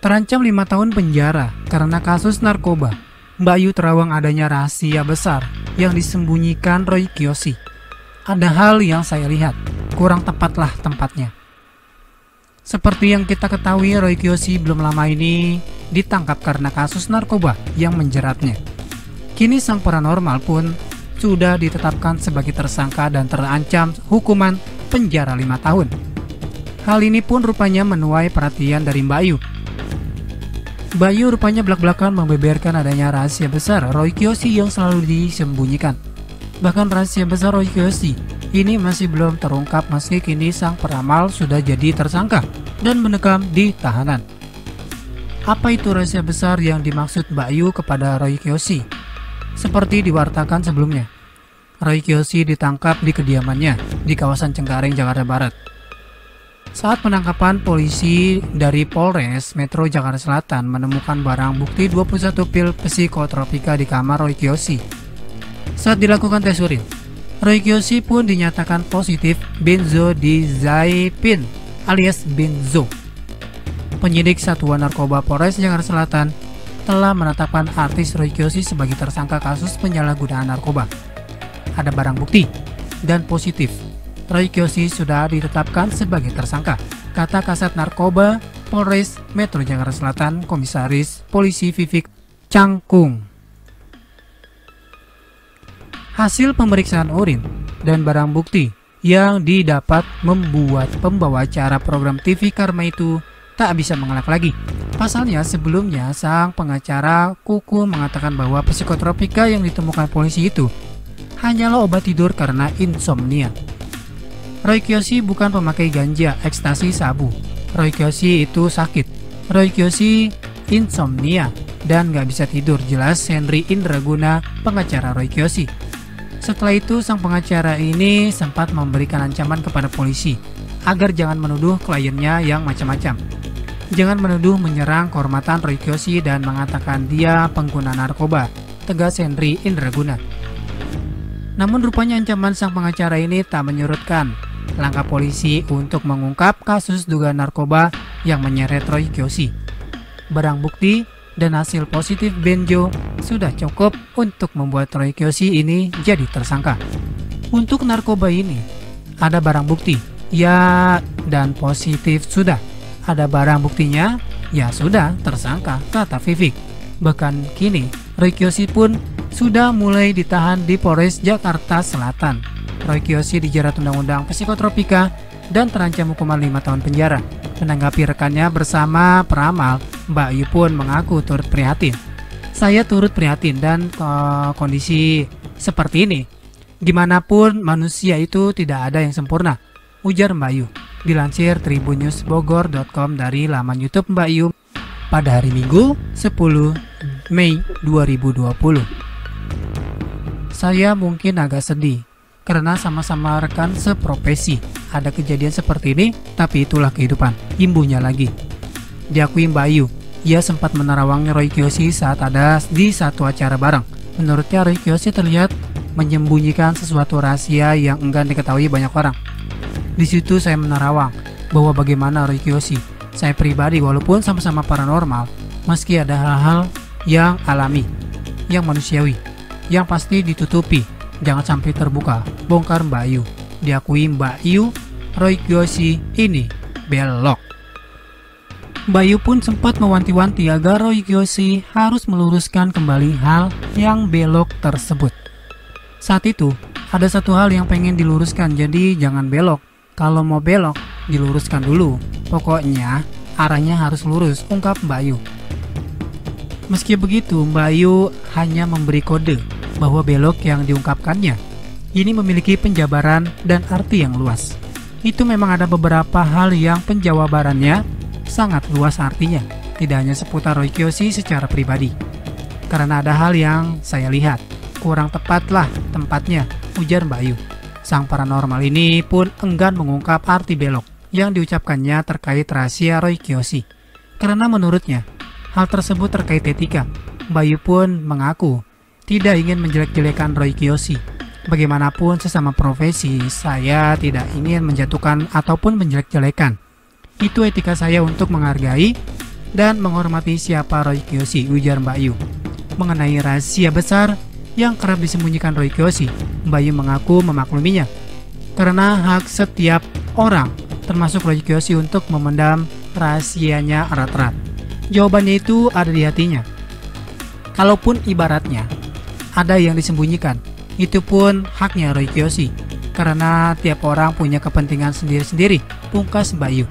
Terancam 5 tahun penjara karena kasus narkoba. Mbak Yu terawang adanya rahasia besar yang disembunyikan Roy Kiyoshi. Ada hal yang saya lihat, kurang tepatlah tempatnya. Seperti yang kita ketahui, Roy Kiyoshi belum lama ini ditangkap karena kasus narkoba yang menjeratnya. Kini sang paranormal pun sudah ditetapkan sebagai tersangka dan terancam hukuman penjara 5 tahun. Hal ini pun rupanya menuai perhatian dari Mbak Yu. Mbak Yu rupanya belak-belakan membeberkan adanya rahasia besar Roy Kiyoshi yang selalu disembunyikan. Bahkan rahasia besar Roy Kiyoshi ini masih belum terungkap meski kini sang peramal sudah jadi tersangka dan mendekam di tahanan. Apa itu rahasia besar yang dimaksud Mbak Yu kepada Roy Kiyoshi? Seperti diwartakan sebelumnya, Roy Kiyoshi ditangkap di kediamannya di kawasan Cengkareng, Jakarta Barat. Saat penangkapan, polisi dari Polres Metro Jakarta Selatan menemukan barang bukti 21 pil psikotropika di kamar Roy Kiyoshi. Saat dilakukan tes urin, Roy Kiyoshi pun dinyatakan positif benzodiazepin alias benzo. Penyidik Satuan Narkoba Polres Jakarta Selatan telah menetapkan artis Roy Kiyoshi sebagai tersangka kasus penyalahgunaan narkoba. Ada barang bukti dan positif. Roy Kiyoshi sudah ditetapkan sebagai tersangka, kata Kasat Narkoba Polres Metro Jakarta Selatan Komisaris Polisi Vivik Cangkung. Hasil pemeriksaan urin dan barang bukti yang didapat membuat pembawa acara program TV Karma itu tak bisa mengelak lagi. Pasalnya sebelumnya sang pengacara Kuku mengatakan bahwa psikotropika yang ditemukan polisi itu hanyalah obat tidur karena insomnia. Roy Kiyoshi bukan pemakai ganja, ekstasi, sabu. Roy Kiyoshi itu sakit. Roy Kiyoshi insomnia dan gak bisa tidur, jelas Henry Indraguna, pengacara Roy Kiyoshi. Setelah itu sang pengacara ini sempat memberikan ancaman kepada polisi agar jangan menuduh kliennya yang macam-macam. Jangan menuduh menyerang kehormatan Roy Kiyoshi dan mengatakan dia pengguna narkoba, tegas Henry Indraguna. Namun rupanya ancaman sang pengacara ini tak menyurutkan langkah polisi untuk mengungkap kasus dugaan narkoba yang menyeret Roy Kiyoshi. Barang bukti dan hasil positif benzo sudah cukup untuk membuat Roy Kiyoshi ini jadi tersangka. Untuk narkoba ini ada barang bukti, ya, dan positif sudah. Ada barang buktinya, ya sudah tersangka, kata Vivik. Bahkan kini Roy Kiyoshi pun sudah mulai ditahan di Polres Jakarta Selatan. Roy Kiyoshi dijerat Undang-Undang Psikotropika dan terancam hukuman 5 tahun penjara. Menanggapi rekannya bersama peramal, Mbak Yu pun mengaku turut prihatin. Saya turut prihatin dan kondisi seperti ini, gimana pun manusia itu tidak ada yang sempurna, ujar Mbak Yu. Dilansir tribunnewsbogor.com dari laman YouTube Mbak Yu pada hari Minggu 10 Mei 2020. Saya mungkin agak sedih karena sama-sama rekan seprofesi. Ada kejadian seperti ini, tapi itulah kehidupan, imbuhnya lagi. Diakui Mbak Yu, ia sempat menerawang Roy Kiyoshi saat ada di satu acara bareng. Menurutnya Roy Kiyoshi terlihat menyembunyikan sesuatu rahasia yang enggan diketahui banyak orang. Di situ saya menerawang bahwa bagaimana Roy Kiyoshi, saya pribadi walaupun sama-sama paranormal, meski ada hal-hal yang alami, yang manusiawi, yang pasti ditutupi, jangan sampai terbuka, bongkar Mbak Yu. Diakui Mbak Yu, Roy Kiyoshi ini belok. Mbak Yu pun sempat mewanti-wanti agar Roy Kiyoshi harus meluruskan kembali hal yang belok tersebut. Saat itu, ada satu hal yang pengen diluruskan, jadi jangan belok. Kalau mau belok, diluruskan dulu. Pokoknya, arahnya harus lurus, ungkap Mbak Yu. Meski begitu, Mbak Yu hanya memberi kode bahwa belok yang diungkapkannya ini memiliki penjabaran dan arti yang luas. Itu memang ada beberapa hal yang penjawabannya sangat luas artinya, tidak hanya seputar Roy Kiyoshi secara pribadi. Karena ada hal yang saya lihat kurang tepatlah tempatnya, ujar Mbak Yu. Sang paranormal ini pun enggan mengungkap arti belok yang diucapkannya terkait rahasia Roy Kiyoshi. Karena menurutnya hal tersebut terkait etika. Mbak Yu pun mengaku tidak ingin menjelek-jelekan Roy Kiyoshi. Bagaimanapun sesama profesi, saya tidak ingin menjatuhkan ataupun menjelek-jelekan. Itu etika saya untuk menghargai dan menghormati siapa Roy Kiyoshi, ujar Mbak Yu. Mengenai rahasia besar yang kerap disembunyikan Roy Kiyoshi, Mbak Yu mengaku memakluminya. Karena hak setiap orang, termasuk Roy Kiyoshi, untuk memendam rahasianya erat-erat. Jawabannya itu ada di hatinya. Kalaupun ibaratnya ada yang disembunyikan, itu pun haknya Roy Kiyoshi, karena tiap orang punya kepentingan sendiri-sendiri, pungkas Mbak Yu.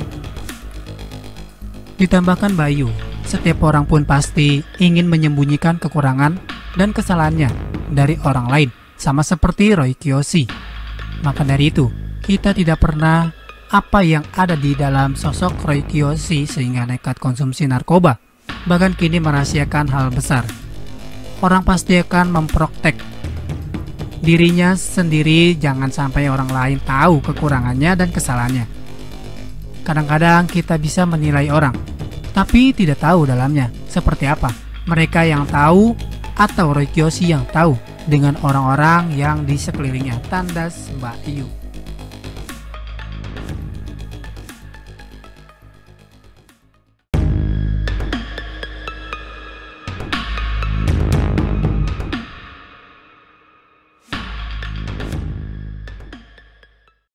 Ditambahkan Mbak Yu, setiap orang pun pasti ingin menyembunyikan kekurangan dan kesalahannya dari orang lain, sama seperti Roy Kiyoshi. Maka dari itu, kita tidak pernah apa yang ada di dalam sosok Roy Kiyoshi sehingga nekat konsumsi narkoba, bahkan kini merahasiakan hal besar. Orang pasti akan memprotek dirinya sendiri, jangan sampai orang lain tahu kekurangannya dan kesalahannya. Kadang-kadang kita bisa menilai orang, tapi tidak tahu dalamnya seperti apa. Mereka yang tahu atau Roy Kiyoshi yang tahu dengan orang-orang yang di sekelilingnya, tandas Mbak Yu.